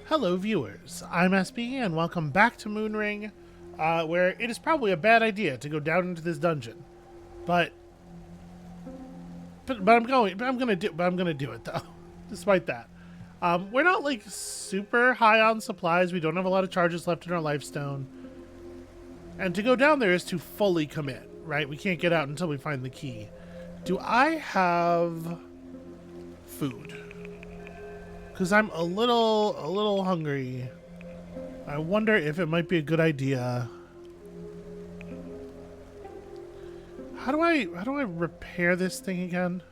Hello viewers, I'm SB and welcome back to Moonring, where it is probably a bad idea to go down into this dungeon. But I'm gonna do it though, despite that. We're not like super high on supplies, we don't have a lot of charges left in our lifestone. And to go down there is to fully commit, right? We can't get out until we find the key. Do I have food? Because I'm a little hungry. I wonder if it might be a good idea. How do I repair this thing again?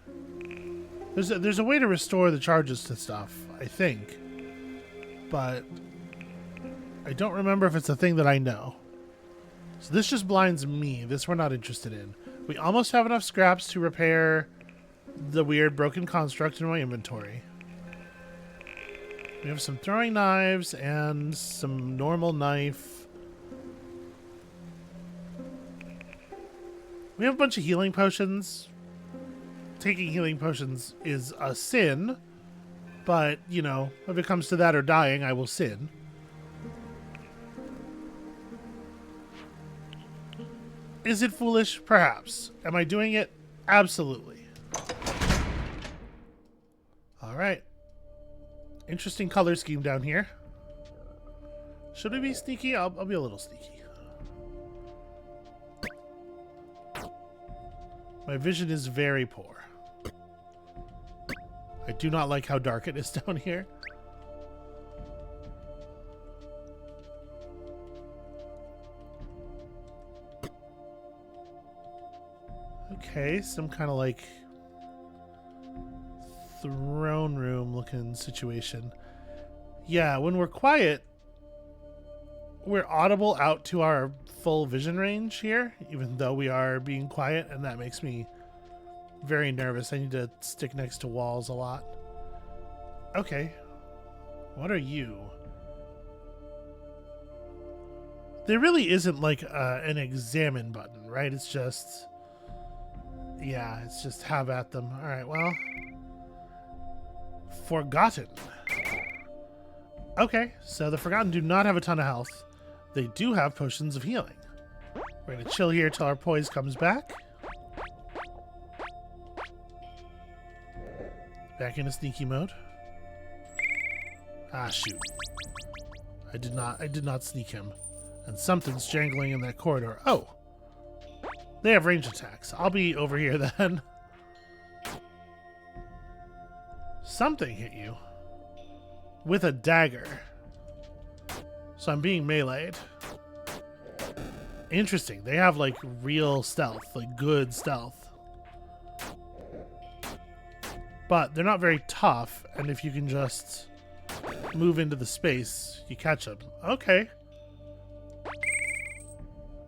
There's a way to restore the charges to stuff, I think. But I don't remember if it's a thing that I know. So this just blinds me. This we're not interested in. We almost have enough scraps to repair the weird broken construct in my inventory. We have some throwing knives and some normal knife. We have a bunch of healing potions. Taking healing potions is a sin, but, you know, if it comes to that or dying, I will sin. Is it foolish? Perhaps. Am I doing it? Absolutely. All right. Interesting color scheme down here. Should we be sneaky? I'll be a little sneaky. My vision is very poor. I do not like how dark it is down here. Okay, some kind of like throne room looking situation. Yeah, when we're quiet, we're audible out to our full vision range here, even though we are being quiet, and that makes me very nervous. I need to stick next to walls a lot. Okay. What are you? There really isn't like an examine button, right? It's just... yeah, it's just have at them. Alright, well... Forgotten. Okay, so the Forgotten do not have a ton of health. They do have potions of healing. We're going to chill here till our poise comes back. Back into sneaky mode. Ah, shoot. I did not sneak him. And something's jangling in that corridor. Oh! They have range attacks. I'll be over here then. Something hit you. With a dagger. So I'm being meleeed. Interesting. They have like real stealth. Like good stealth. But they're not very tough. And if you can just move into the space, you catch them. Okay.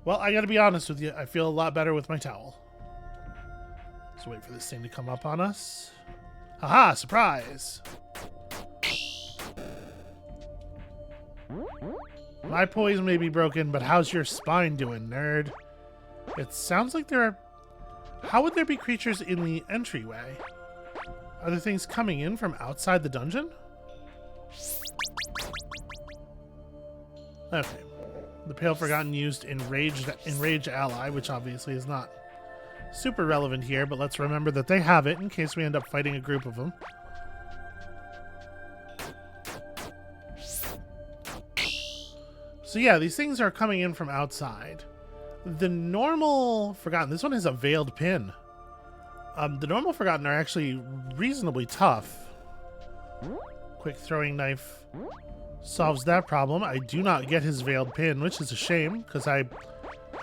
Well, I gotta be honest with you. I feel a lot better with my towel. Let's wait for this thing to come up on us. Haha, surprise! My poise may be broken, but how's your spine doing, nerd? It sounds like there are... How would there be creatures in the entryway? Are there things coming in from outside the dungeon? Okay. The Pale Forgotten used Enraged Ally, which obviously is not super relevant here, but let's remember that they have it in case we end up fighting a group of them. So yeah, these things are coming in from outside. The normal Forgotten, this one has a veiled pin. The normal Forgotten are actually reasonably tough. Quick throwing knife solves that problem. I do not get his veiled pin, which is a shame, because I,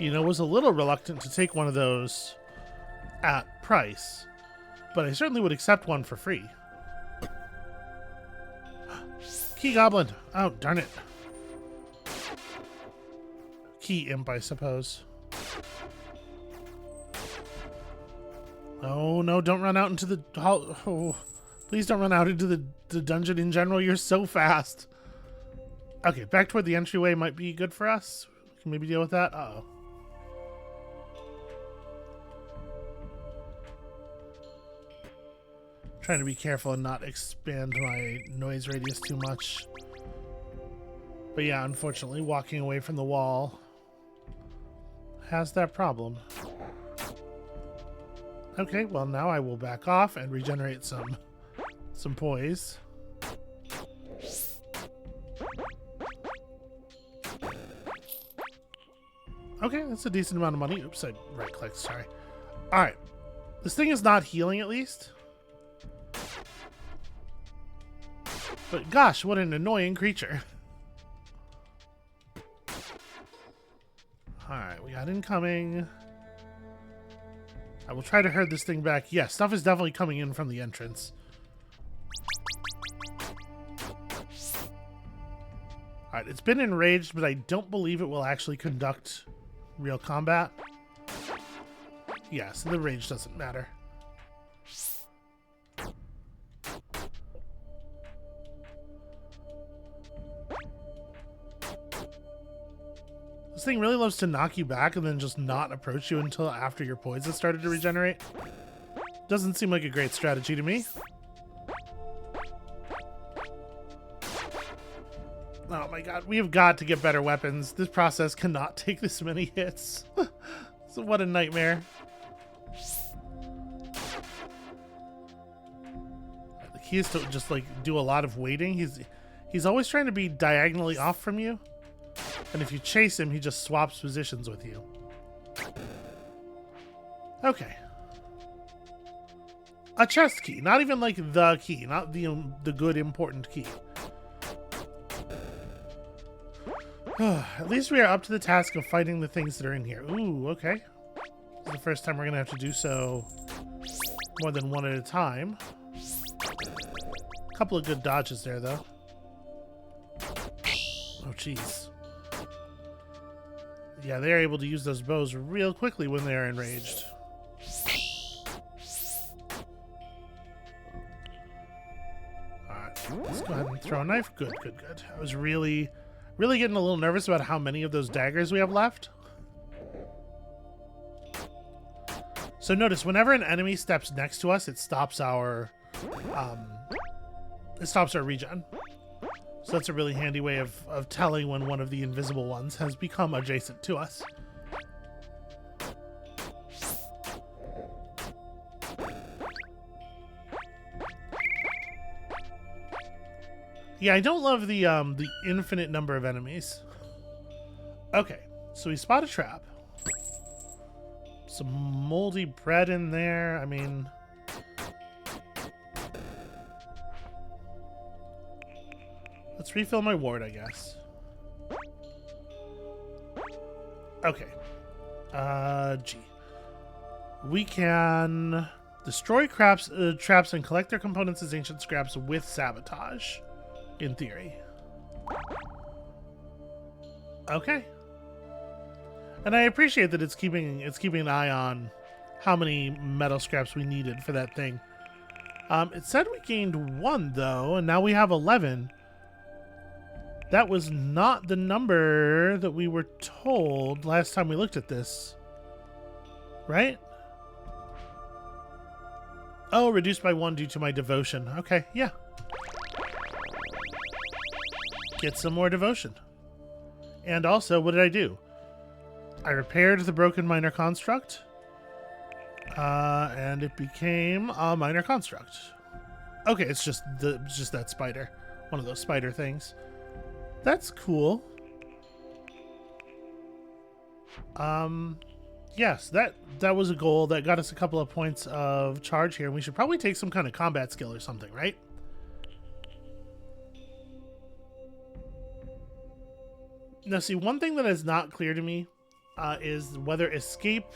was a little reluctant to take one of those at price. But I certainly would accept one for free. Key Goblin! Oh, darn it. Key Imp, I suppose. Oh, no, don't run out into the... Oh, please don't run out into the dungeon in general. You're so fast. Okay, back toward the entryway might be good for us. We can maybe deal with that. Uh-oh. Trying to be careful and not expand my noise radius too much. But yeah, unfortunately, walking away from the wall has that problem. Okay, well now I will back off and regenerate some poise. Okay, that's a decent amount of money. Oops, I right-clicked, sorry. Alright. This thing is not healing, at least. But gosh, what an annoying creature. Alright, we got incoming. I will try to herd this thing back. Yes, stuff is definitely coming in from the entrance. Alright, it's been enraged, but I don't believe it will actually conduct real combat. Yeah, so the rage doesn't matter. This thing really loves to knock you back and then just not approach you until after your poise has started to regenerate. Doesn't seem like a great strategy to me. Oh my god, we have got to get better weapons. This process cannot take this many hits. So what a nightmare. The key is to just like do a lot of waiting. He's always trying to be diagonally off from you. And if you chase him, he just swaps positions with you. Okay. A chest key, not even like the key, not the good important key. At least we are up to the task of fighting the things that are in here. Ooh, okay. This is the first time we're gonna have to do so more than one at a time. A couple of good dodges there, though. Oh, jeez. Yeah, they're able to use those bows real quickly when they are enraged. Alright, let's go ahead and throw a knife. Good, good, good. I was really getting a little nervous about how many of those daggers we have left. So notice, whenever an enemy steps next to us, it stops our regen. So that's a really handy way of telling when one of the invisible ones has become adjacent to us. Yeah, I don't love the infinite number of enemies. Okay, so we spot a trap. Some moldy bread in there. I mean, let's refill my ward, I guess. Okay. G. We can destroy traps and collect their components as ancient scraps with sabotage. In theory. Okay. And I appreciate that it's keeping an eye on how many metal scraps we needed for that thing. It said we gained 1 though, and now we have 11. That was not the number that we were told last time we looked at this. Right? Oh, reduced by 1 due to my devotion. Okay, yeah. Get some more devotion. And also, what did I do? I repaired the broken minor construct. And it became a minor construct. Okay, it's just that spider. One of those spider things. That's cool. Yes, that was a goal that got us a couple of points of charge here. We should probably take some kind of combat skill or something, right? Now, see, one thing that is not clear to me is whether escape...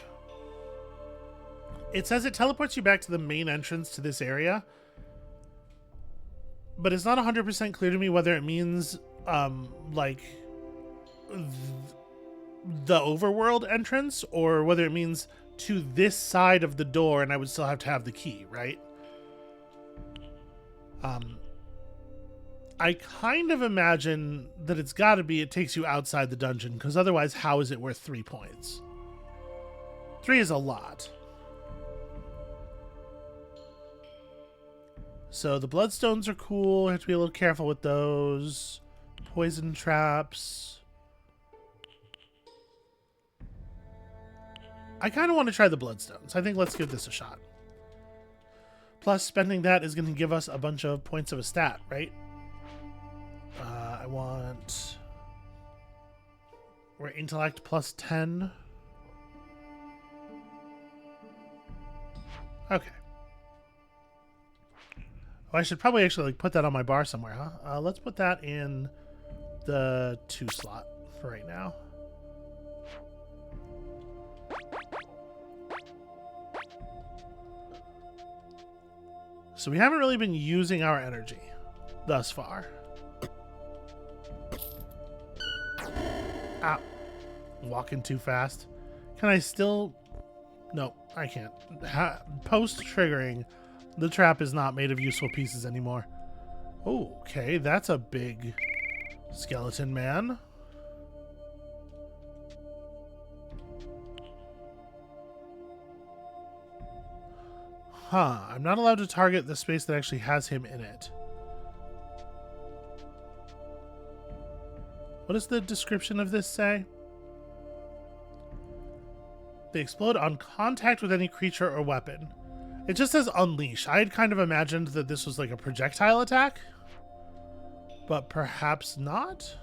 It says it teleports you back to the main entrance to this area, but it's not 100% clear to me whether it means, like, the overworld entrance, or whether it means to this side of the door and I would still have to have the key, right? I kind of imagine that it's got to be it takes you outside the dungeon, because otherwise how is it worth 3 points? 3 is a lot. So the bloodstones are cool. I have to be a little careful with those. poison traps. I kind of want to try the bloodstones. I think let's give this a shot. Plus, spending that is going to give us a bunch of points of a stat, right? I want... We're intellect plus 10. Okay. Oh, I should probably actually like put that on my bar somewhere, huh? Let's put that in the 2 slot for right now. So we haven't really been using our energy thus far. Ow. Walking too fast. Can I still... No, I can't. Post-triggering, the trap is not made of useful pieces anymore. Oh, okay, that's a big skeleton man. Huh, I'm not allowed to target the space that actually has him in it. What does the description of this say? They explode on contact with any creature or weapon. It just says unleash. I had kind of imagined that this was like a projectile attack, but perhaps not?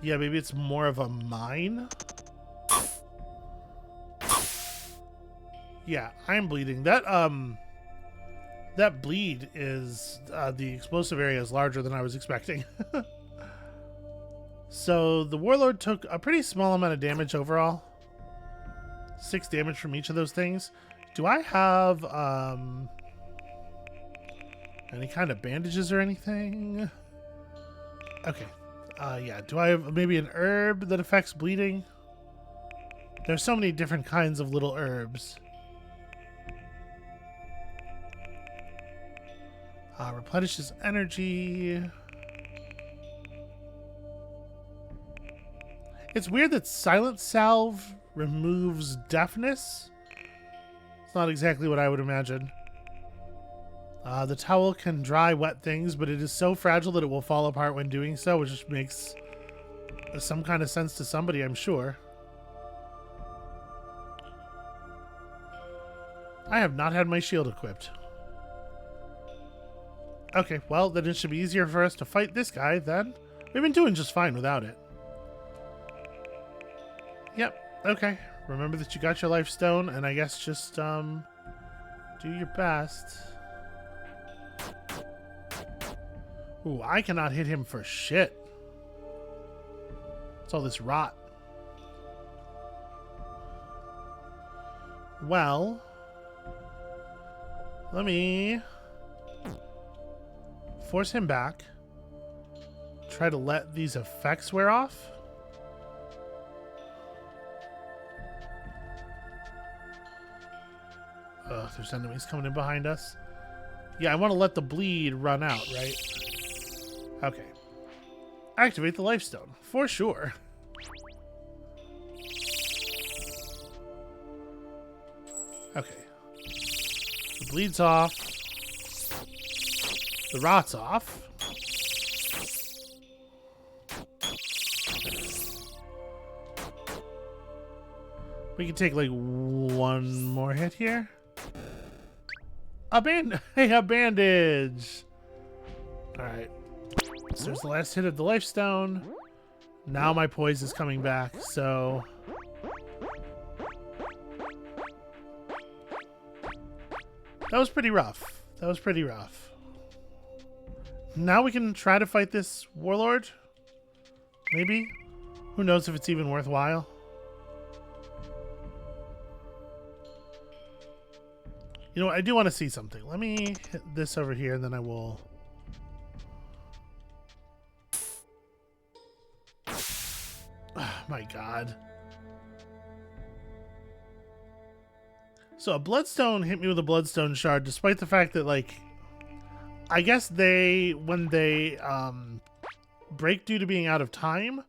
Yeah, maybe it's more of a mine? Yeah, I'm bleeding. That bleed is, the explosive area is larger than I was expecting. So the Warlord took a pretty small amount of damage overall. 6 damage from each of those things. Do I have, any kind of bandages or anything? Okay. Yeah, do I have maybe an herb that affects bleeding? There's so many different kinds of little herbs. Replenishes energy. It's weird that Silent Salve removes deafness. It's not exactly what I would imagine. The towel can dry wet things, but it is so fragile that it will fall apart when doing so, which just makes some kind of sense to somebody, I'm sure. I have not had my shield equipped. Okay, well, then it should be easier for us to fight this guy, then. We've been doing just fine without it. Yep, okay. Remember that you got your life stone, and I guess just, do your best. Ooh, I cannot hit him for shit. It's all this rot. Well, let me force him back. Try to let these effects wear off. Ugh, there's enemies coming in behind us. Yeah, I want to let the bleed run out, right? Okay. Activate the life stone, for sure. Okay. The bleed's off. The rot's off. We can take like one more hit here. Hey, a bandage. All right. So there's the last hit of the life stone. Now my poise is coming back, so that was pretty rough. That was pretty rough. Now we can try to fight this warlord. Maybe. Who knows if it's even worthwhile. You know what? I do want to see something. Let me hit this over here, and then I will... Oh, my God. So a bloodstone hit me with a bloodstone shard, despite the fact that, like... I guess they... When they, break due to being out of time...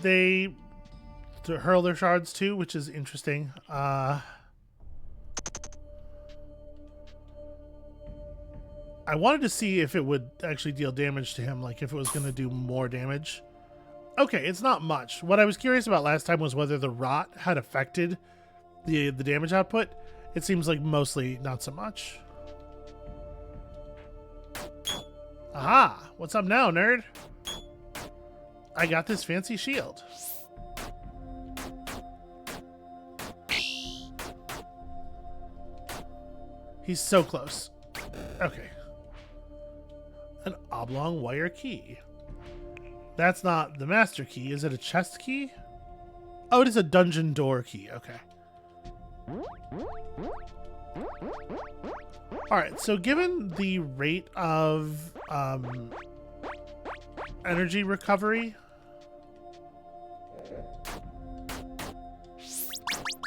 They... to hurl their shards too, which is interesting. I wanted to see if it would actually deal damage to him, like if it was going to do more damage. Okay, it's not much. What I was curious about last time was whether the rot had affected the damage output. It seems like mostly not so much. Aha! What's up now, nerd? I got this fancy shield. He's so close. Okay. An oblong wire key. That's not the master key. Is it a chest key? Oh, it is a dungeon door key. Okay. Alright, so given the rate of energy recovery...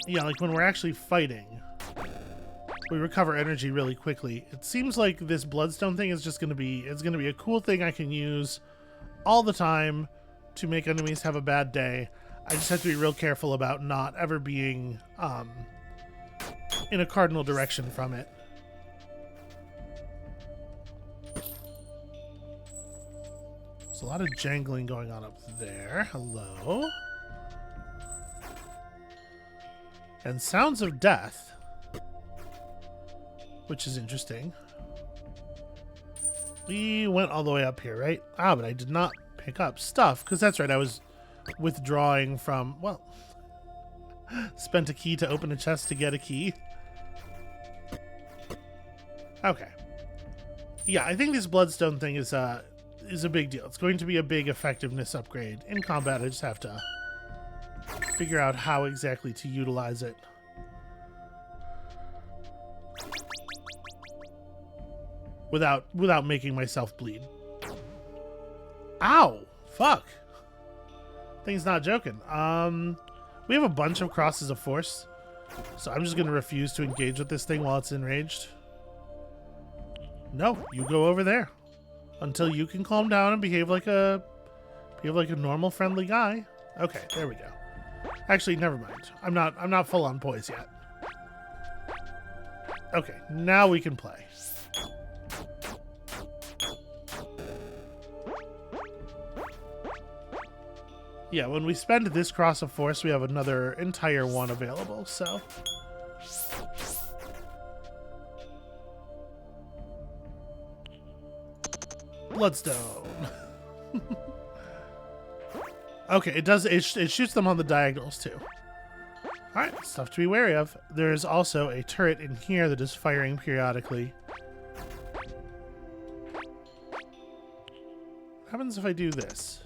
Yeah, like when we're actually fighting, we recover energy really quickly. It seems like this bloodstone thing is just going to be... It's going to be a cool thing I can use all the time to make enemies have a bad day. I just have to be real careful about not ever being in a cardinal direction from it. There's a lot of jangling going on up there. Hello. And sounds of death, which is interesting. We went all the way up here, right? Ah, but I did not pick up stuff, because that's right, I was withdrawing from, well, spent a key to open a chest to get a key. Okay. Yeah, I think this bloodstone thing is a big deal. It's going to be a big effectiveness upgrade. In combat, I just have to figure out how exactly to utilize it. Without making myself bleed. Ow! Fuck! Thing's not joking. We have a bunch of crosses of force, so I'm just gonna refuse to engage with this thing while it's enraged. No, you go over there until you can calm down and behave like a normal, friendly guy. Okay, there we go. Actually, never mind. I'm not full on poise yet. Okay, now we can play. Yeah, when we spend this cross of force, we have another entire one available, so... Bloodstone. Okay, it shoots them on the diagonals, too. Alright, stuff to be wary of. There's also a turret in here that is firing periodically. What happens if I do this?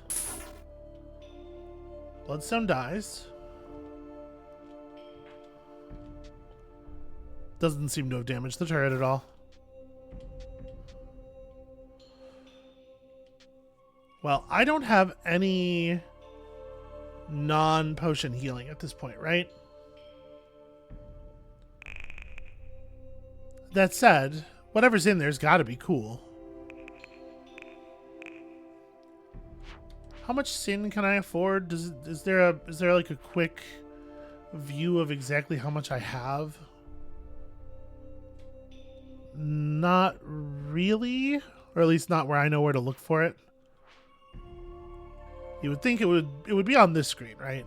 Bloodstone dies. Doesn't seem to have damaged the turret at all. Well, I don't have any non-potion healing at this point, right? That said, whatever's in there's got to be cool. How much sin can I afford? Is there like a quick view of exactly how much I have? Not really, or at least not where I know where to look for it. You would think it would be on this screen, right?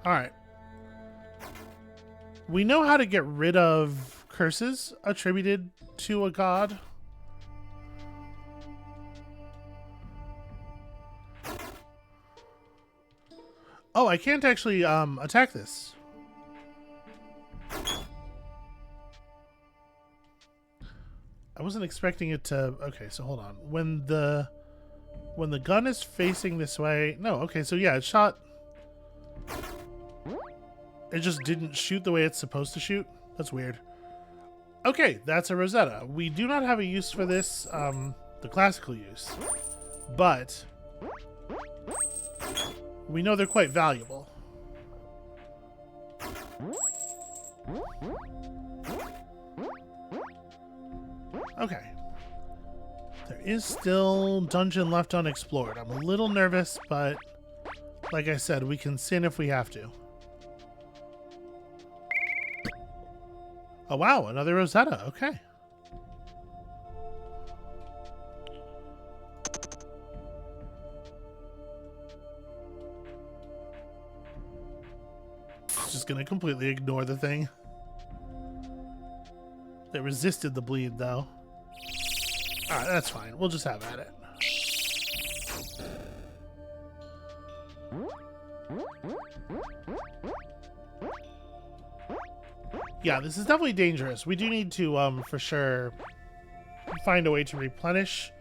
All right. We know how to get rid of curses attributed to a god. Oh, I can't actually attack this. I wasn't expecting it to... Okay, so hold on. When the gun is facing this way... No, okay, so yeah, it shot... It just didn't shoot the way it's supposed to shoot. That's weird. Okay, that's a Rosetta. We do not have a use for this, the classical use. But... we know they're quite valuable. Okay. There is still dungeon left unexplored. I'm a little nervous, but like I said, we can sin if we have to. Oh wow, another Rosetta. Okay. Just gonna completely ignore the thing. They resisted the bleed, though. Alright, that's fine. We'll just have at it. Yeah, this is definitely dangerous. We do need to, for sure, find a way to replenish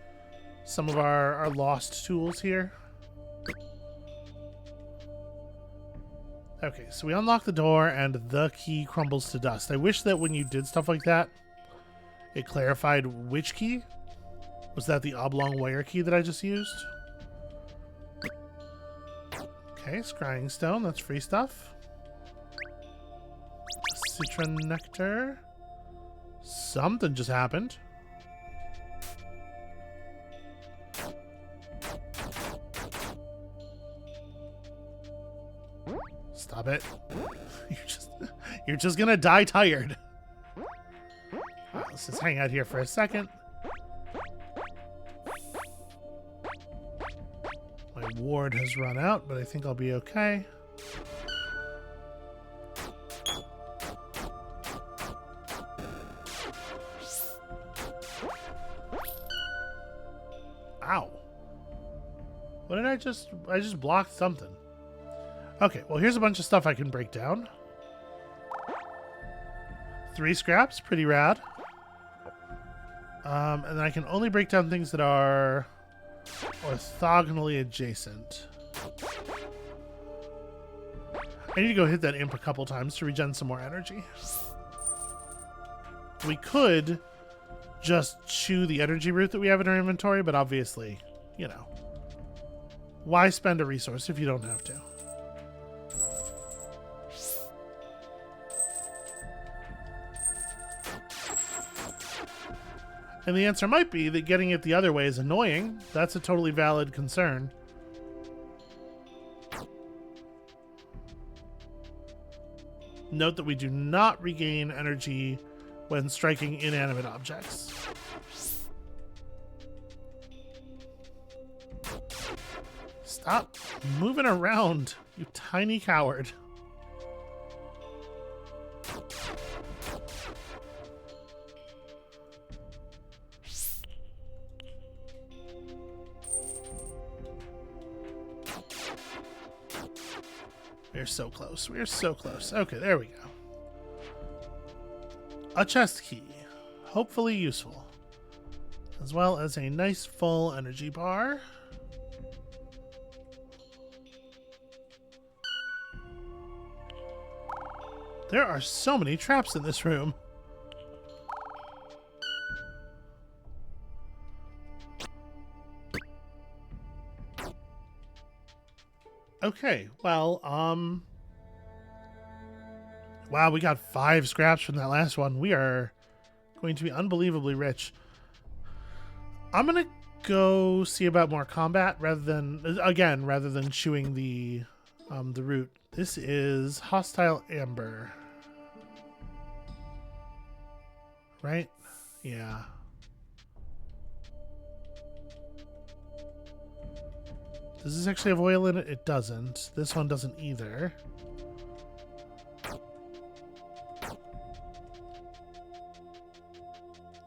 some of our lost tools here. Okay, so we unlock the door and the key crumbles to dust. I wish that when you did stuff like that, it clarified which key. Was that the oblong wire key that I just used? Okay, scrying stone, that's free stuff. Citron nectar. Something just happened. Stop it. You're just gonna die tired. Right, let's just hang out here for a second. My ward has run out, but I think I'll be okay. Ow. What did I just blocked something. Okay, well here's a bunch of stuff I can break down. 3 scraps, pretty rad. And then I can only break down things that are orthogonally adjacent. I need to go hit that imp a couple times to regen some more energy. We could just chew the energy root that we have in our inventory, but obviously, you know, why spend a resource if you don't have to? And the answer might be that getting it the other way is annoying. That's a totally valid concern. Note that we do not regain energy when striking inanimate objects. Stop moving around, you tiny coward. We're so close. We're so close. Okay, there we go. A chest key. Hopefully useful. As well as a nice full energy bar. There are so many traps in this room. Okay, well, wow, we got 5 scraps from that last one. We are going to be unbelievably rich. I'm gonna go see about more combat rather than chewing the root. This is hostile amber, right? Yeah. Does this actually have oil in it? It doesn't. This one doesn't either.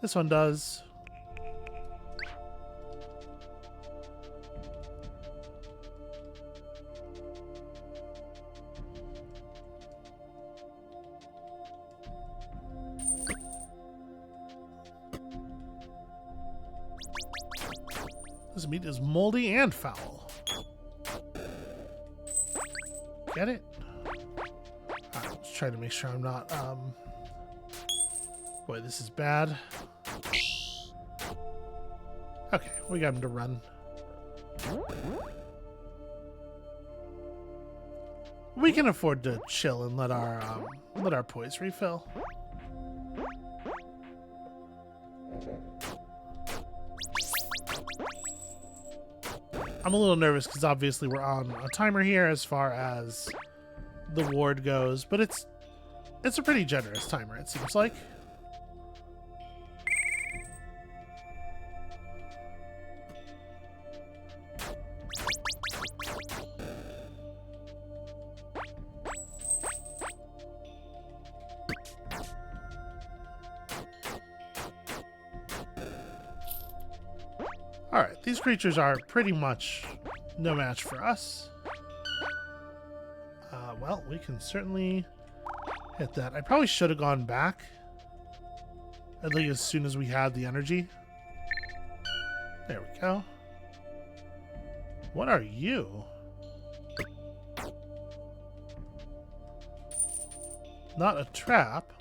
This one does. This meat is moldy and foul. Get it? Alright, let's try to make sure I'm not, boy, this is bad. Okay, we got him to run. We can afford to chill and let our poise refill. I'm a little nervous because obviously we're on a timer here as far as the ward goes, but it's a pretty generous timer, it seems like. Alright, these creatures are pretty much no match for us. Well, we can certainly hit that. I probably should have gone back. At least as soon as we had the energy. There we go. What are you? Not a trap.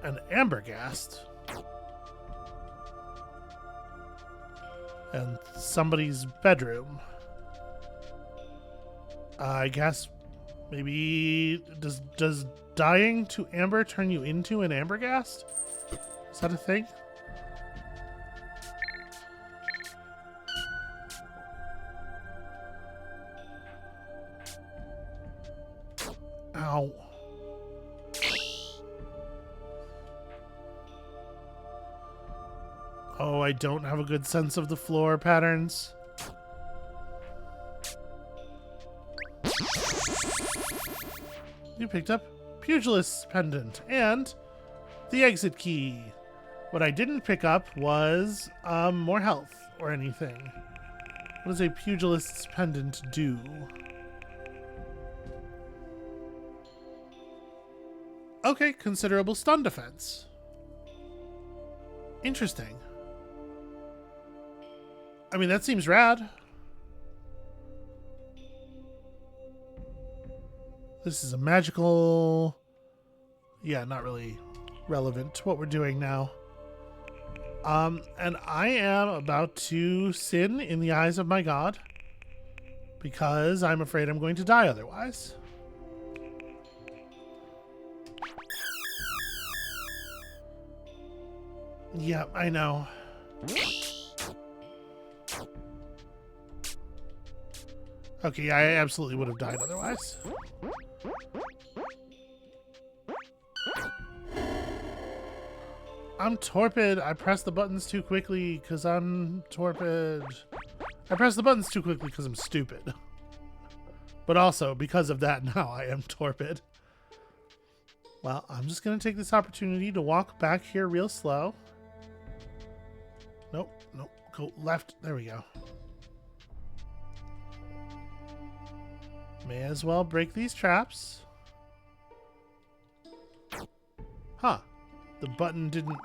An ambergast. And somebody's bedroom. I guess maybe does dying to amber turn you into an ambergast? Is that a thing? Ow. Oh, I don't have a good sense of the floor patterns. You picked up Pugilist's Pendant and the exit key. What I didn't pick up was more health or anything. What does a Pugilist's Pendant do? Okay, considerable stun defense. Interesting. I mean, that seems rad. This is a magical... Yeah, not really relevant to what we're doing now. And I am about to sin in the eyes of my god. Because I'm afraid I'm going to die otherwise. Yeah, I know. Okay, yeah, I absolutely would have died otherwise. I'm torpid. I pressed the buttons too quickly because I'm torpid. I pressed the buttons too quickly because I'm stupid. But also, because of that, now I am torpid. Well, I'm just going to take this opportunity to walk back here real slow. Nope, nope. Go left. There we go. May as well break these traps. Huh. The button didn't...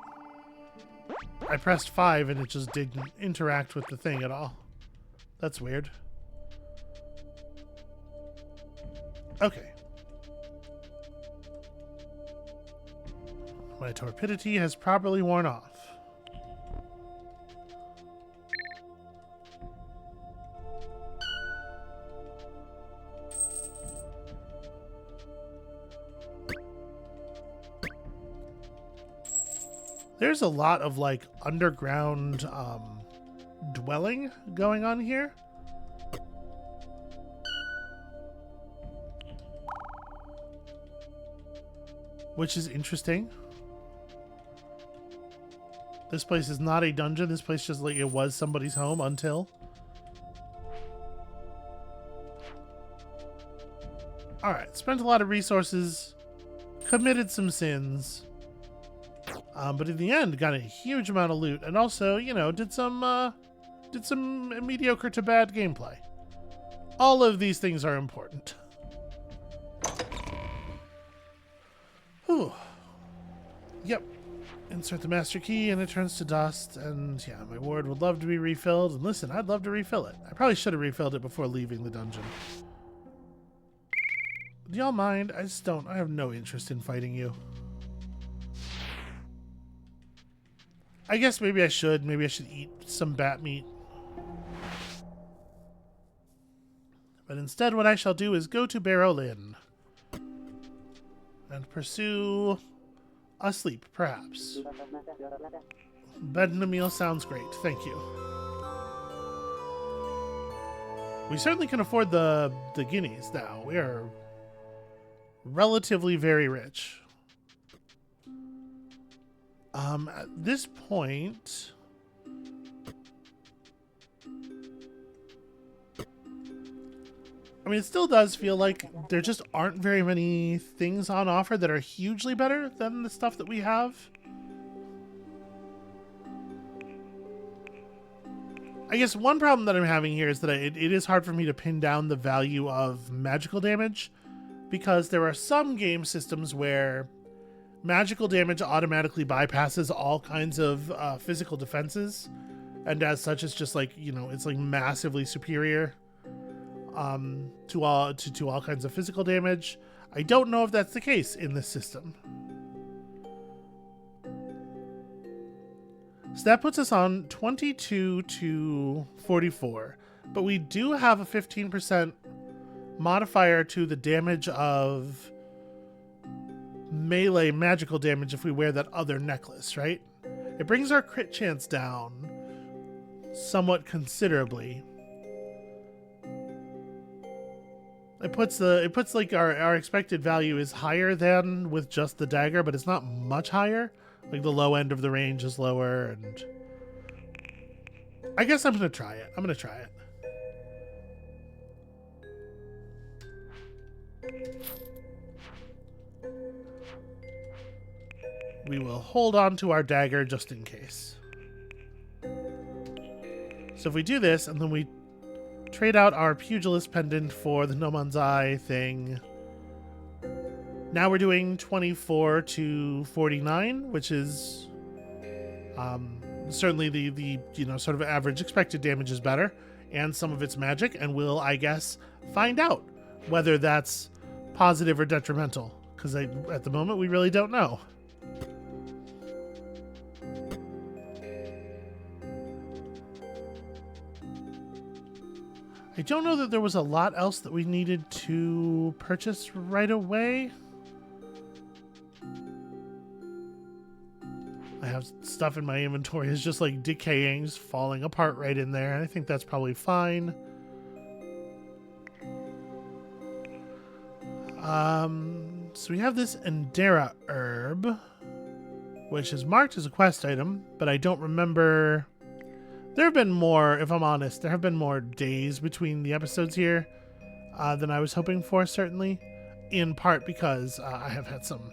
I pressed 5 and it just didn't interact with the thing at all. That's weird. Okay. My torpidity has properly worn off. There's a lot of like underground dwelling going on here. Which is interesting. This place is not a dungeon. This place just like it was somebody's home until. Alright, spent a lot of resources, committed some sins. But in the end, got a huge amount of loot, and also, you know, did some mediocre to bad gameplay. All of these things are important. Whew. Yep. Insert the master key, and it turns to dust. And yeah, my ward would love to be refilled. And listen, I'd love to refill it. I probably should have refilled it before leaving the dungeon. Do y'all mind? I just don't. I have no interest in fighting you. I guess maybe I should. Maybe I should eat some bat meat. But instead what I shall do is go to Berolin and pursue a sleep, perhaps. Bed and a meal sounds great. Thank you. We certainly can afford the guineas now. We are relatively very rich. At this point, I mean, it still does feel like there just aren't very many things on offer that are hugely better than the stuff that we have. I guess one problem that I'm having here is that it is hard for me to pin down the value of magical damage, because there are some game systems where magical damage automatically bypasses all kinds of physical defenses, and as such it's just like, you know, it's like massively superior to all kinds of physical damage. I don't know if that's the case in this system. So that puts us on 22 to 44, but we do have a 15% modifier to the damage of melee magical damage if we wear that other necklace, right? It brings our crit chance down somewhat considerably. It puts like our expected value is higher than with just the dagger, but it's not much higher. Like the low end of the range is lower, and I guess I'm gonna try it. We will hold on to our dagger just in case. So if we do this, and then we trade out our pugilist pendant for the No Man's Eye thing, now we're doing 24 to 49, which is certainly the you know, sort of average expected damage is better, and some of it's magic, and we'll, I guess, find out whether that's positive or detrimental, because at the moment we really don't know. I don't know that there was a lot else that we needed to purchase right away. I have stuff in my inventory is just like decaying, just falling apart right in there. I think that's probably fine. So we have this Endera herb, which is marked as a quest item, but I don't remember. There have been more, if I'm honest, there have been more days between the episodes here than I was hoping for, certainly. In part because I have had some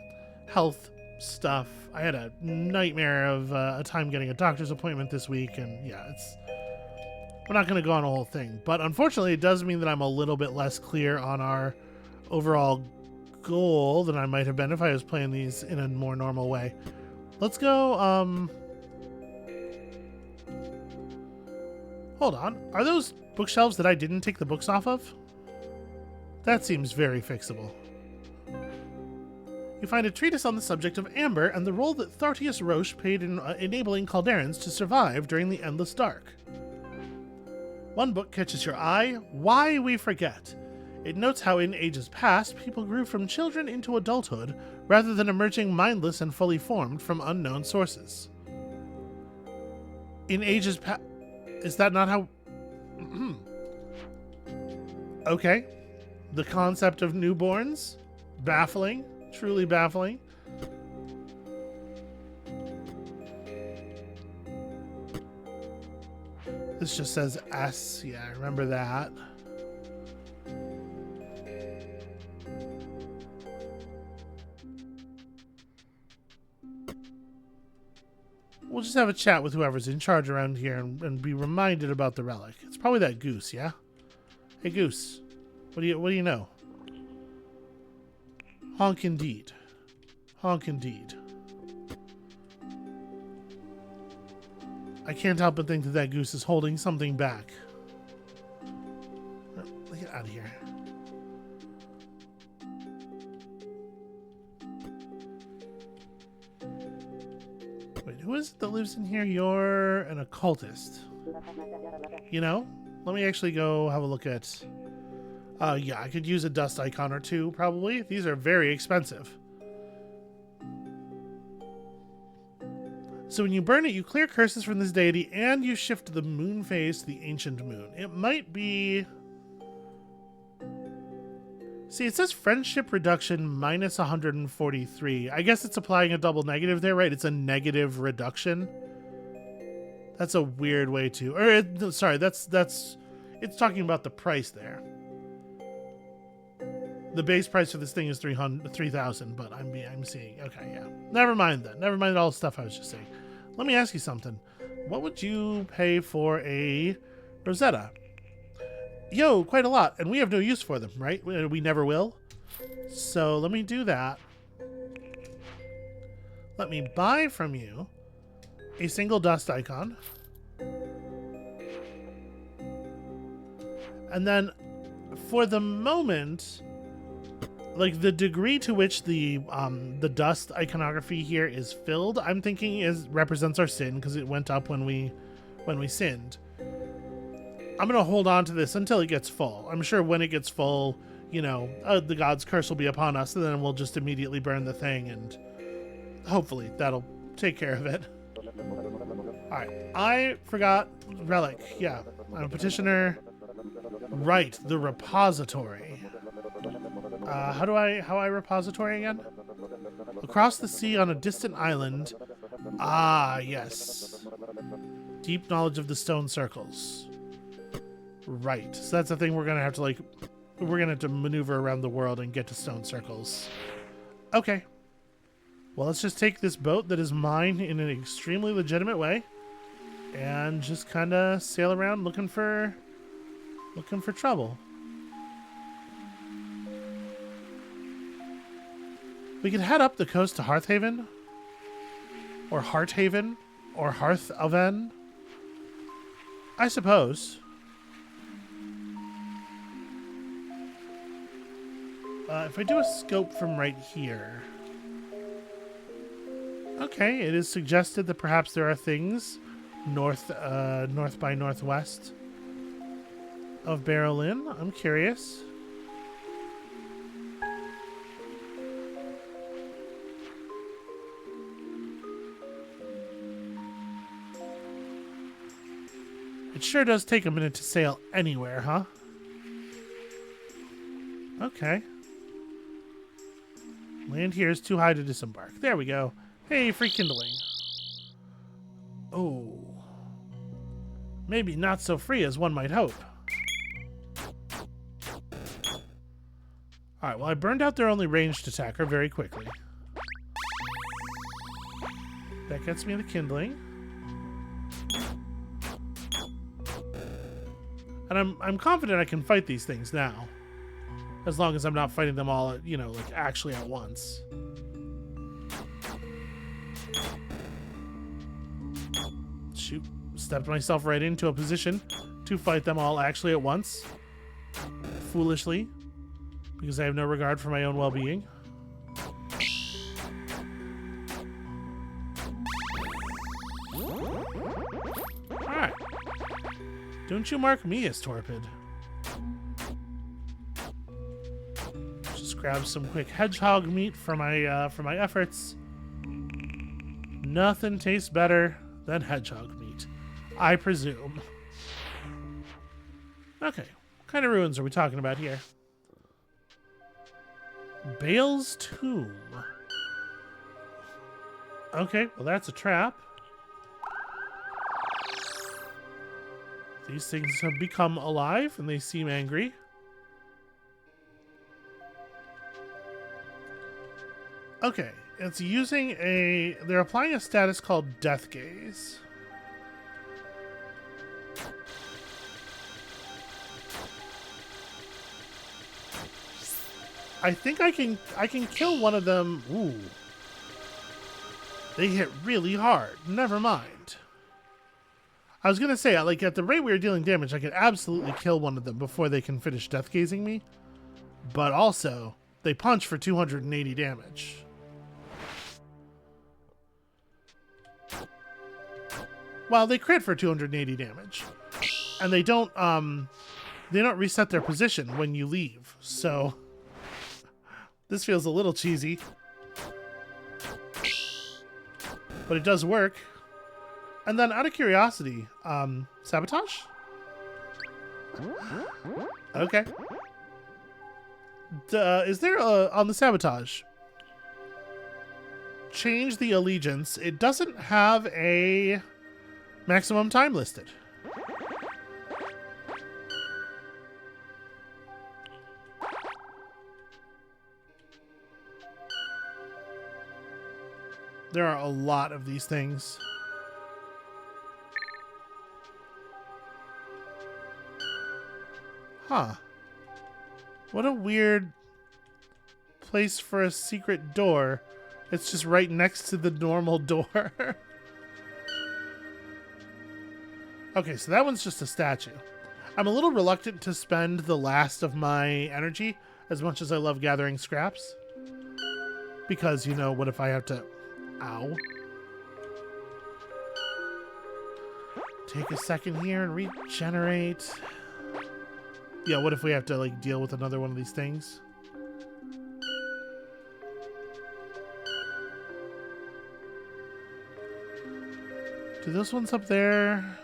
health stuff. I had a nightmare of a time getting a doctor's appointment this week, and yeah, we're not going to go on a whole thing. But unfortunately, it does mean that I'm a little bit less clear on our overall goal than I might have been if I was playing these in a more normal way. Let's go, hold on. Are those bookshelves that I didn't take the books off of? That seems very fixable. You find a treatise on the subject of amber and the role that Thartius Roche played in enabling Calderans to survive during the Endless Dark. One book catches your eye, Why We Forget. It notes how in ages past, people grew from children into adulthood rather than emerging mindless and fully formed from unknown sources. In ages past... Is that not how... Okay. The concept of newborns? Baffling. Truly baffling. This just says S. Yeah, I remember that. We'll just have a chat with whoever's in charge around here and be reminded about the relic. It's probably that goose, yeah? Hey, goose. What do you know? Honk indeed. Honk indeed. I can't help but think that that goose is holding something back. Get out of here. Wait, who is it that lives in here? You're an occultist. You know, let me actually go have a look at Yeah, I could use a dust icon or two, probably. These are very expensive. So when you burn it, you clear curses from this deity, and you shift the moon phase to the ancient moon. It might be... See, it says friendship reduction minus 143. I guess it's applying a double negative there, right? It's a negative reduction. That's a weird way to... Or, sorry, that's... It's talking about the price there. The base price for this thing is 3,000, but I'm seeing... Okay, yeah. Never mind then. Never mind all the stuff I was just saying. Let me ask you something. What would you pay for a Rosetta? Yo, quite a lot, and we have no use for them, right? We never will. So let me do that. Let me buy from you a single dust icon. And then for the moment, like the degree to which the dust iconography here is filled, I'm thinking represents our sin because it went up when we sinned. I'm going to hold on to this until it gets full. I'm sure when it gets full, you know, the god's curse will be upon us, and then we'll just immediately burn the thing, and hopefully that'll take care of it. Alright, I forgot relic. Yeah, I'm a petitioner. Right, the repository. How I repository again? Across the sea on a distant island. Ah, yes. Deep knowledge of the stone circles. Right, so that's the thing we're gonna have to maneuver around the world and get to stone circles. Okay. Well, let's just take this boat that is mine in an extremely legitimate way and just kind of sail around looking for trouble. We could head up the coast to Hearthaven or Hearthaven or Hearthaven, I suppose. If I do a scope from right here... Okay, it is suggested that perhaps there are things north by northwest of Barrowlin. I'm curious. It sure does take a minute to sail anywhere, huh? Okay. Land here is too high to disembark. There we go. Hey, free kindling. Oh. Maybe not so free as one might hope. Alright, well, I burned out their only ranged attacker very quickly. That gets me the kindling. And I'm confident I can fight these things now. As long as I'm not fighting them all, you know, like actually at once. Shoot. Stepped myself right into a position to fight them all actually at once. Foolishly. Because I have no regard for my own well-being. Alright. Don't you mark me as torpid. Just grab some quick hedgehog meat for my efforts. Nothing tastes better than hedgehog meat, I presume. Okay, what kind of ruins are we talking about here? Bale's Tomb. Okay, well that's a trap. These things have become alive and they seem angry. Okay, it's using they're applying a status called Death Gaze. I think I can kill one of them. Ooh. They hit really hard. Never mind. I was gonna say, like, at the rate we were dealing damage, I could absolutely kill one of them before they can finish death gazing me. But also, they punch for 280 damage. Well, they crit for 280 damage. And they don't they don't reset their position when you leave. So this feels a little cheesy, but it does work. And then out of curiosity, sabotage? Okay. Is there on the sabotage? Change the allegiance. It doesn't have a maximum time listed. There are a lot of these things. Huh. What a weird place for a secret door. It's just right next to the normal door. Okay, so that one's just a statue. I'm a little reluctant to spend the last of my energy, as much as I love gathering scraps. Because, you know, what if I have to... Ow. Take a second here and regenerate. Yeah, what if we have to, like, deal with another one of these things? Do those ones up there...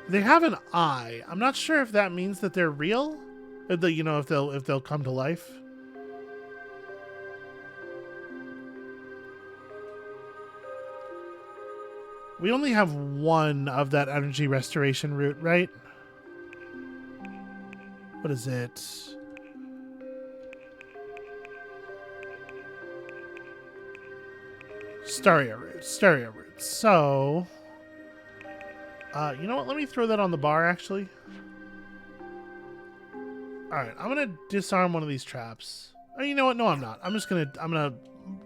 They have an eye. I'm not sure if that means that they're real. If they, you know, if they'll come to life. We only have one of that energy restoration route, right? What is it? Staria route. Staria route. So... you know what? Let me throw that on the bar, actually. Alright, I'm gonna disarm one of these traps. Oh, you know what? No, I'm not. I'm gonna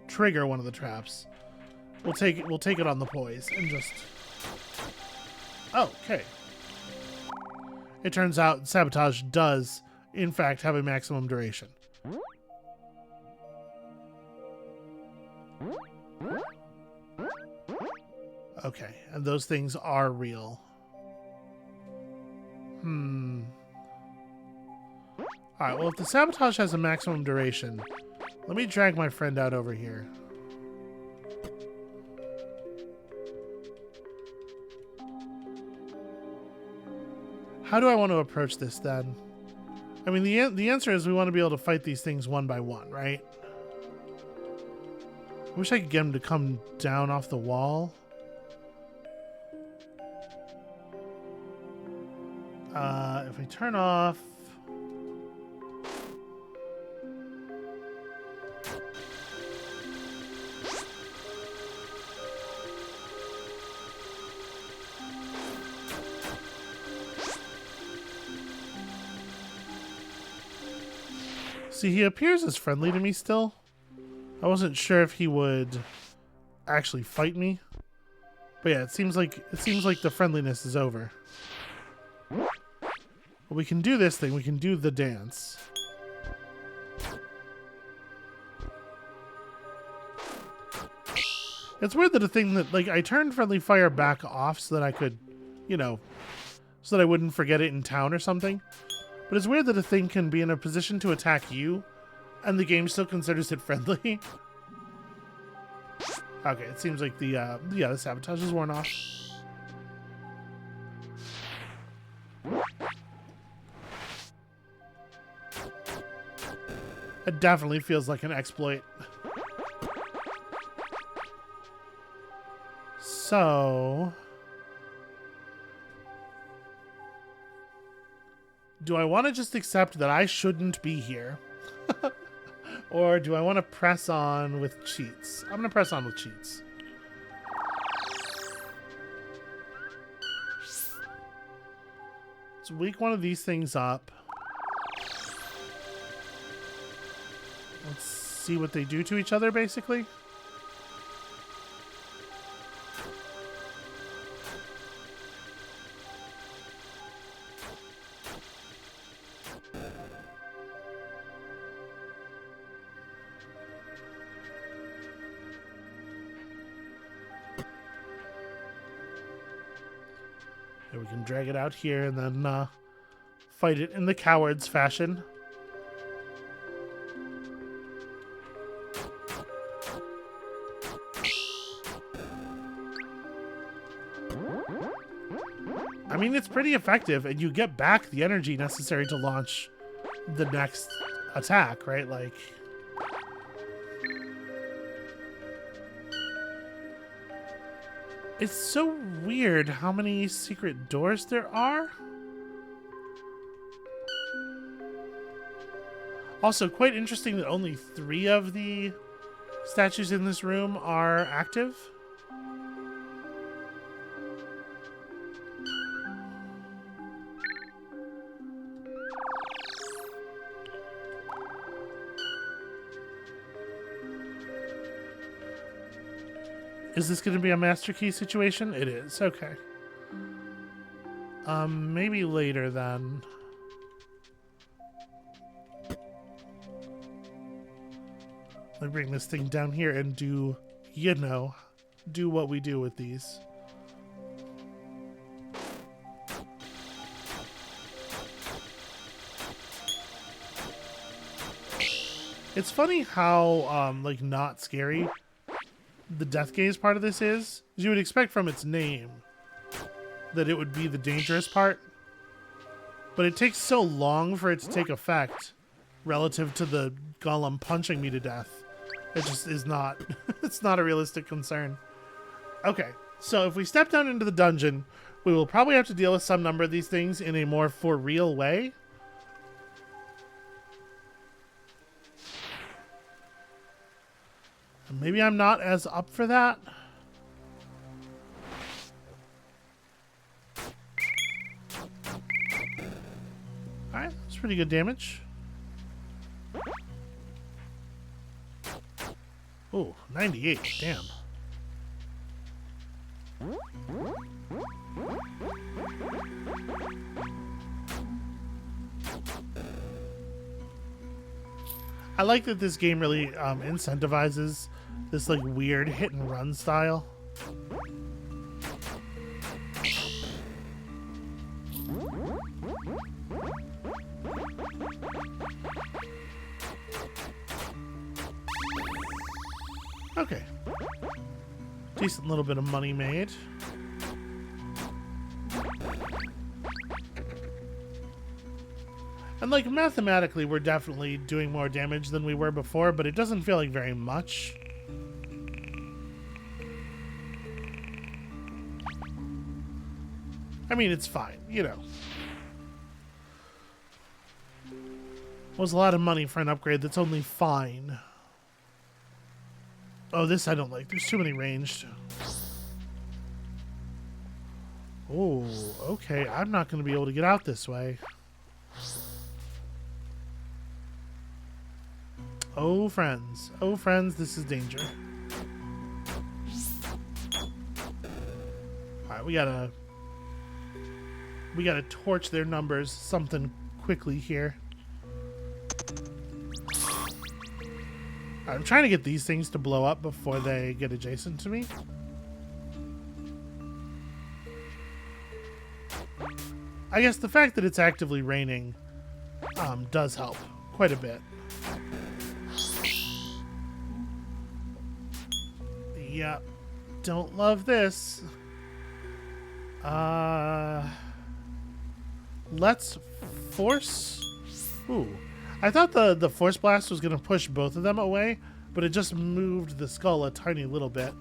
trigger one of the traps. We'll take it on the poise and just... Oh, okay. It turns out sabotage does, in fact, have a maximum duration. Okay, and those things are real. Alright, well, if the sabotage has a maximum duration, let me drag my friend out over here. How do I want to approach this, then? I mean, the answer is we want to be able to fight these things one by one, right? I wish I could get him to come down off the wall. If I turn off... See, he appears as friendly to me still. I wasn't sure if he would actually fight me. But yeah, it seems like the friendliness is over. Well, we can do this thing. We can do the dance. It's weird that a thing that, like, I turned friendly fire back off so that I could, you know, so that I wouldn't forget it in town or something. But it's weird that a thing can be in a position to attack you, and the game still considers it friendly. Okay, it seems like the sabotage is worn off. It definitely feels like an exploit. So... do I want to just accept that I shouldn't be here? Or do I want to press on with cheats? I'm going to press on with cheats. Let's wake one of these things up. Let's see what they do to each other, basically. And we can drag it out here and then fight it in the coward's fashion. I mean, it's pretty effective, and you get back the energy necessary to launch the next attack, right? Like, it's so weird how many secret doors there are. Also, quite interesting that only 3 of the statues in this room are active. Is this going to be a master key situation? It is. Okay. Maybe later then. Let me bring this thing down here and do, you know, do what we do with these. It's funny how, like, not scary the death gaze part of this is. You would expect from its name that it would be the dangerous part, but it takes so long for it to take effect relative to the golem punching me to death. It just is not, it's not a realistic concern. Okay, so if we step down into the dungeon, we will probably have to deal with some number of these things in a more for real way. Maybe I'm not as up for that. Alright, that's pretty good damage. Ooh, 98, damn. I like that this game really incentivizes this like weird hit and run style. Okay. Decent little bit of money made. And like mathematically, we're definitely doing more damage than we were before, but it doesn't feel like very much. I mean, it's fine, you know. It was a lot of money for an upgrade that's only fine. Oh, this I don't like. There's too many ranged. Oh, okay. I'm not going to be able to get out this way. Oh, friends. Oh, friends, this is danger. Alright, we gotta torch their numbers something quickly here. I'm trying to get these things to blow up before they get adjacent to me. I guess the fact that it's actively raining does help quite a bit. Yep. Don't love this. Let's force... Ooh. I thought the force blast was going to push both of them away, but it just moved the skull a tiny little bit.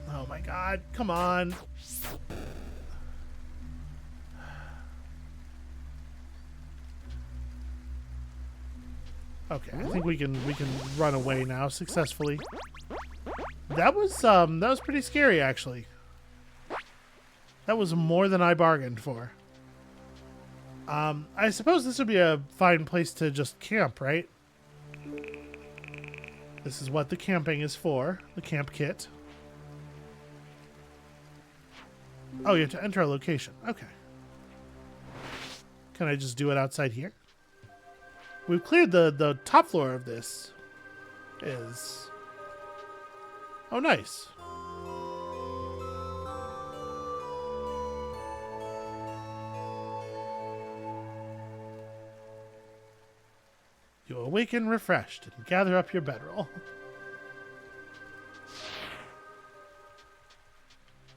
Oh my god, come on. Okay, I think we can run away now successfully. That was pretty scary actually. That was more than I bargained for. I suppose this would be a fine place to just camp, right? This is what the camping is for, the camp kit. Oh, you have to enter a location. Okay. Can I just do it outside here? We've cleared the top floor of this. Oh, nice. You awaken refreshed and gather up your bedroll.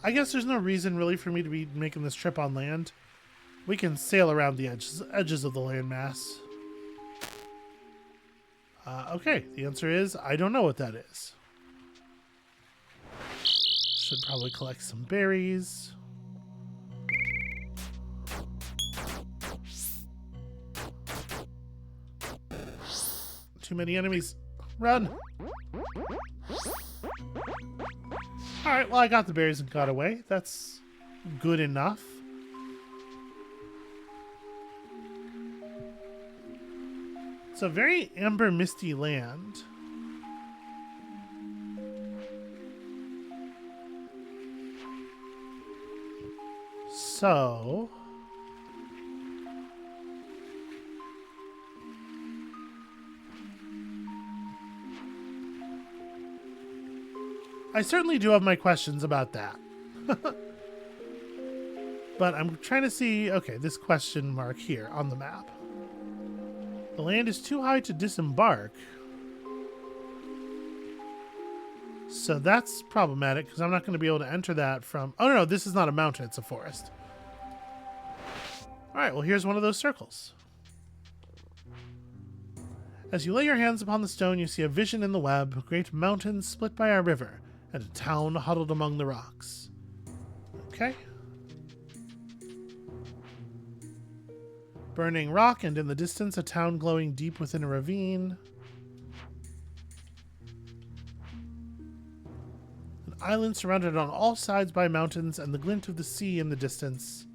I guess there's no reason really for me to be making this trip on land. We can sail around the edges of the landmass. Okay, the answer is I don't know what that is. Should probably collect some berries. Too many enemies. Run! Alright, well, I got the berries and got away. That's good enough. It's a very amber misty land. So... I certainly do have my questions about that. But I'm trying to see... Okay, this question mark here on the map. The land is too high to disembark. So that's problematic, because I'm not going to be able to enter that from... Oh, no, this is not a mountain. It's a forest. All right, well, here's one of those circles. As you lay your hands upon the stone, you see a vision in the web, great mountains split by a river, and a town huddled among the rocks. Okay. Burning rock, and in the distance, a town glowing deep within a ravine. An island surrounded on all sides by mountains, and the glint of the sea in the distance.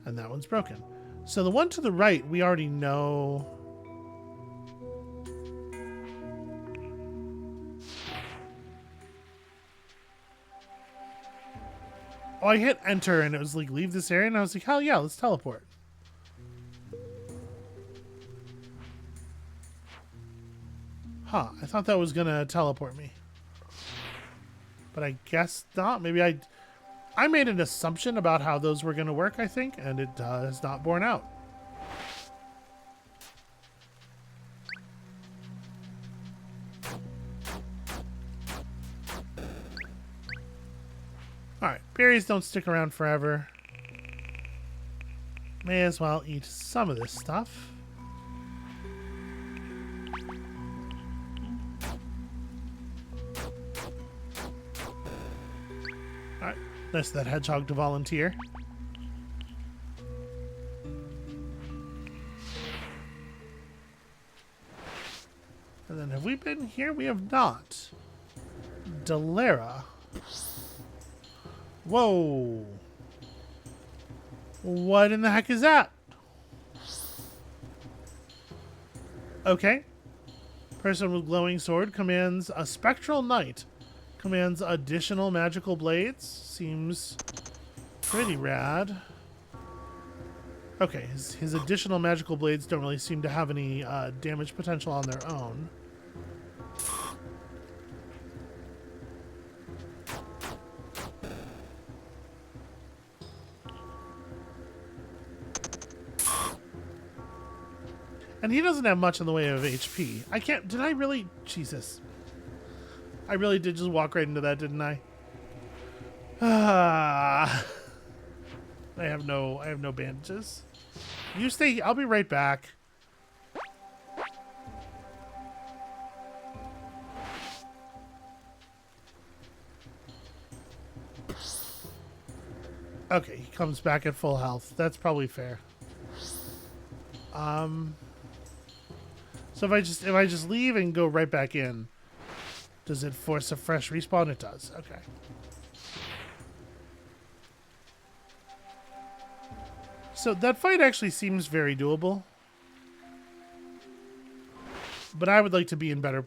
And that one's broken. So the one to the right, we already know. Oh, I hit enter and it was like, leave this area. And I was like, hell yeah, let's teleport. Huh, I thought that was going to teleport me. But I guess not. Maybe I made an assumption about how those were going to work, I think, and it has not borne out. Alright, berries don't stick around forever. May as well eat some of this stuff. Alright, nice of that hedgehog to volunteer. And then have we been here? We have not. Delera. Whoa. What in the heck is that? Okay. Person with glowing sword commands a spectral knight. Commands additional magical blades. Seems pretty rad. Okay, his additional magical blades don't really seem to have any damage potential on their own. And he doesn't have much in the way of HP. I can't... Did I really... Jesus. I really did just walk right into that, didn't I? I have no bandages. You stay... I'll be right back. Okay, he comes back at full health. That's probably fair. So if I just leave and go right back in, does it force a fresh respawn? It does. Okay. So that fight actually seems very doable. But I would like to be in better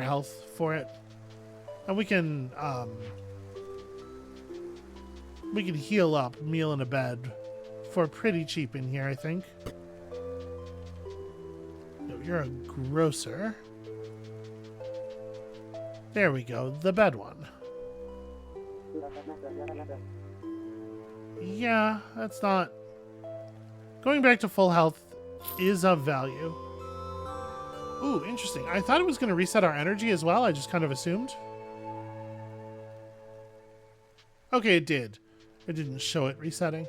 health for it. And we can heal up, meal in a bed for pretty cheap in here, I think. No, you're a grocer. There we go, the bed one. Yeah, that's not... Going back to full health is of value. Ooh, interesting. I thought it was going to reset our energy as well. I just kind of assumed. Okay, it did. It didn't show it resetting.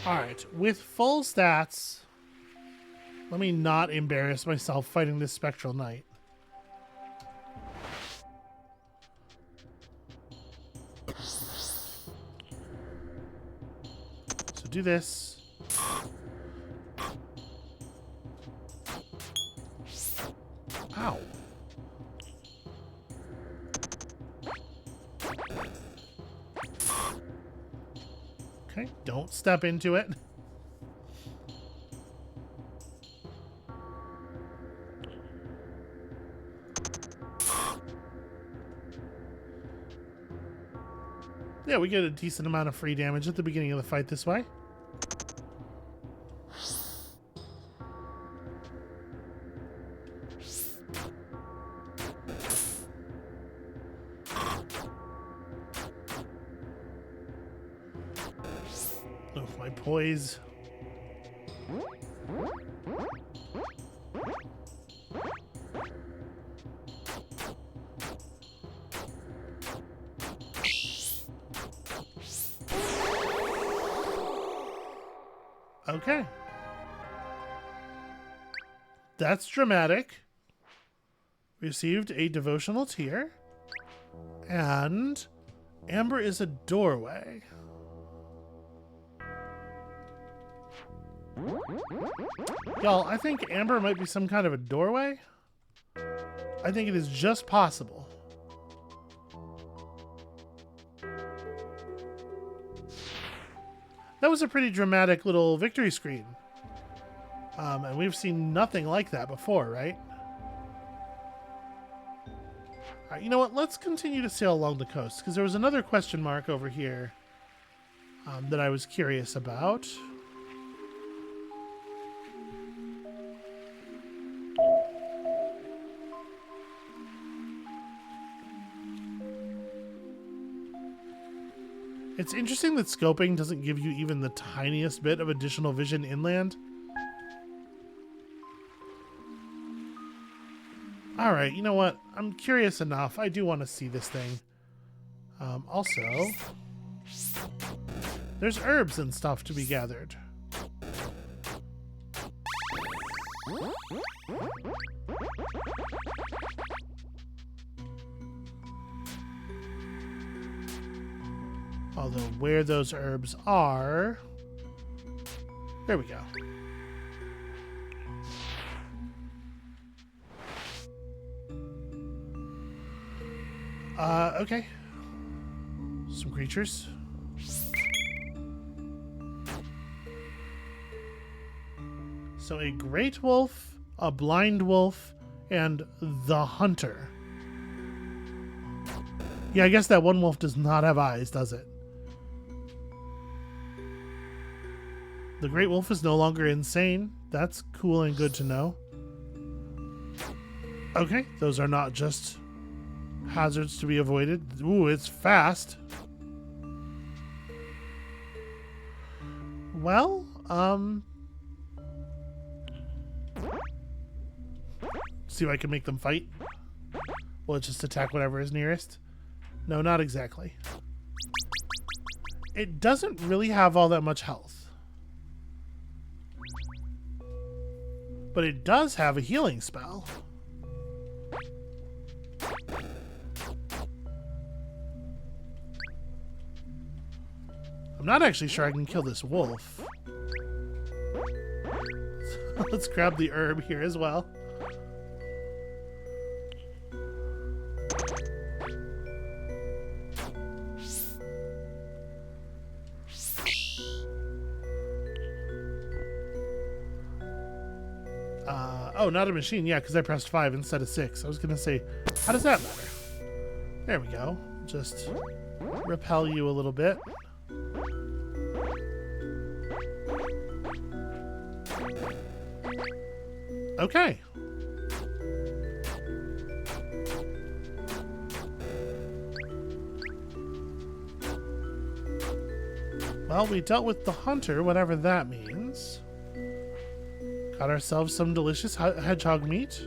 Alright, with full stats, let me not embarrass myself fighting this Spectral Knight. So do this. Ow. Okay, don't step into it. Yeah, we get a decent amount of free damage at the beginning of the fight this way. Oh, my poise. Okay. That's dramatic. Received a devotional tear. And Amber is a doorway. Y'all, I think Amber might be some kind of a doorway. I think it is just possible. That was a pretty dramatic little victory screen. And we've seen nothing like that before, right? Alright, you know what? Let's continue to sail along the coast, because there was another question mark over here that I was curious about. It's interesting that scoping doesn't give you even the tiniest bit of additional vision inland. Alright, you know what? I'm curious enough. I do want to see this thing. Also, there's herbs and stuff to be gathered. Although where those herbs are... There we go. Okay. Some creatures. So a great wolf, a blind wolf, and the hunter. Yeah, I guess that one wolf does not have eyes, does it? The great wolf is no longer insane. That's cool and good to know. Okay, those are not just hazards to be avoided. Ooh, it's fast. Well, see if I can make them fight. Will it just attack whatever is nearest? No, not exactly. It doesn't really have all that much health. But it does have a healing spell. I'm not actually sure I can kill this wolf. Let's grab the herb here as well. Oh, not a machine. Yeah, because I pressed 5 instead of 6. I was going to say, how does that matter? There we go. Just repel you a little bit. Okay. Well, we dealt with the hunter, whatever that means. Got ourselves some delicious hedgehog meat.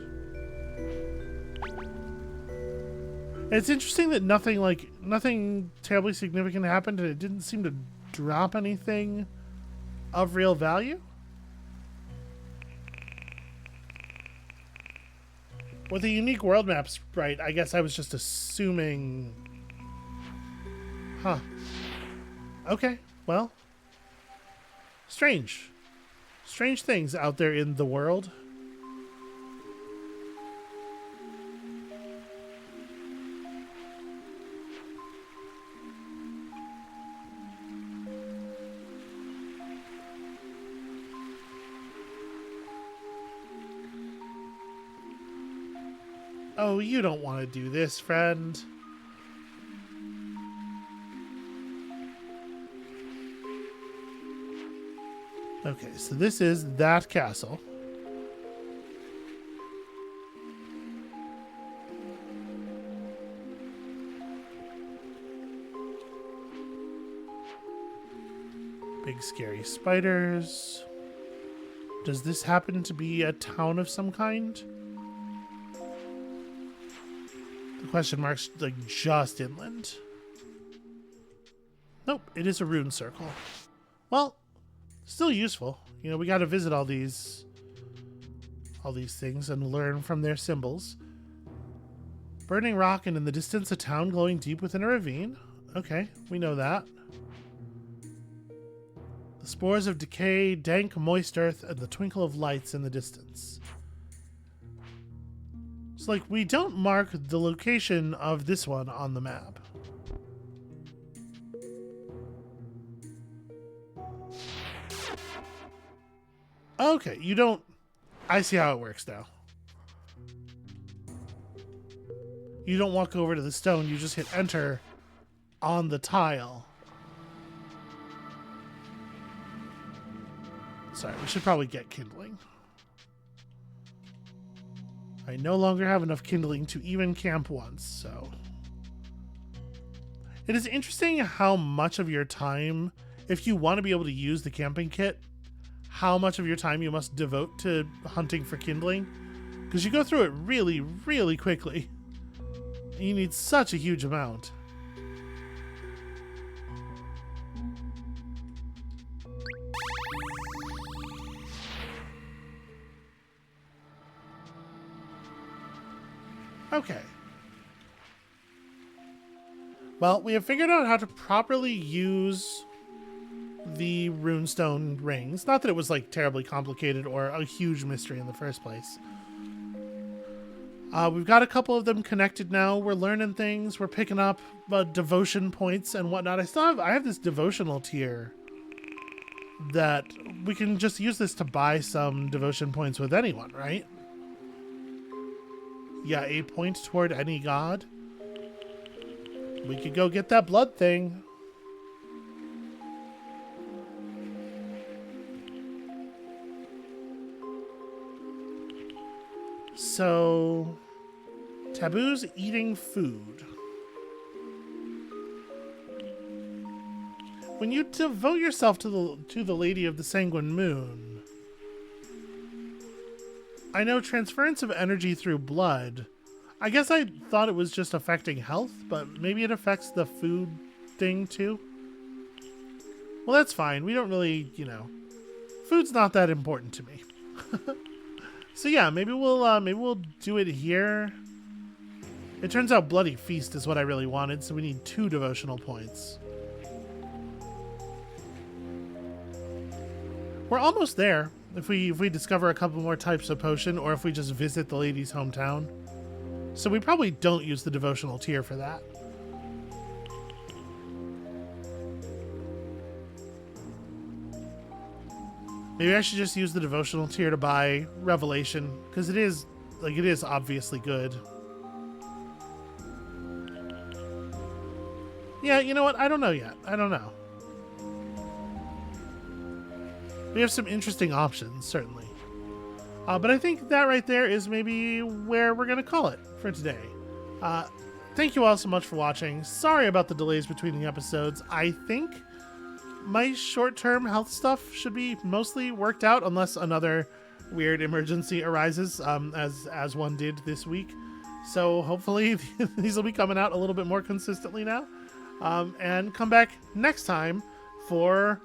It's interesting that nothing terribly significant happened, and it didn't seem to drop anything of real value. With a unique world map sprite, I guess I was just assuming... Huh. Okay, well. Strange. Strange things out there in the world. Oh, you don't want to do this, friend. Okay, so this is that castle. Big scary spiders. Does this happen to be a town of some kind? The question mark's like just inland. Nope, it is a rune circle. Well, still useful. You know, we got to visit all these things and learn from their symbols. Burning rock, and in the distance a town glowing deep within a ravine. Okay, we know that. The spores of decay, dank, moist earth, and the twinkle of lights in the distance. So, like, we don't mark the location of this one on the map. Okay, you don't... I see how it works now. You don't walk over to the stone, you just hit enter on the tile. Sorry, we should probably get kindling. I no longer have enough kindling to even camp once, so... It is interesting how much of your time, if you want to be able to use the camping kit, how much of your time you must devote to hunting for kindling. Because you go through it really, really quickly. You need such a huge amount. Okay. Well, we have figured out how to properly use the runestone rings. Not that it was like terribly complicated or a huge mystery in the first place. We've got a couple of them connected now. We're learning things. We're picking up devotion points and whatnot. I have this devotional tier that we can just use this to buy some devotion points with anyone, right? Yeah, a point toward any god. We could go get that blood thing. So, taboos eating food. When you devote yourself to the Lady of the Sanguine Moon, I know transference of energy through blood. I guess I thought it was just affecting health, but maybe it affects the food thing too. Well, that's fine. We don't really, you know, food's not that important to me. So yeah, maybe we'll do it here. It turns out Bloody Feast is what I really wanted, so we need 2 devotional points. We're almost there. If we discover a couple more types of potion, or if we just visit the lady's hometown. So we probably don't use the devotional tier for that. Maybe I should just use the devotional tier to buy Revelation, because it is obviously good. Yeah, you know what? I don't know yet. I don't know. We have some interesting options, certainly. But I think that right there is maybe where we're going to call it for today. Thank you all so much for watching. Sorry about the delays between the episodes. I think my short-term health stuff should be mostly worked out unless another weird emergency arises, as one did this week. So hopefully these will be coming out a little bit more consistently now. And come back next time for,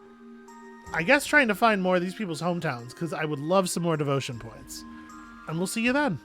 I guess, trying to find more of these people's hometowns, because I would love some more devotion points. And we'll see you then.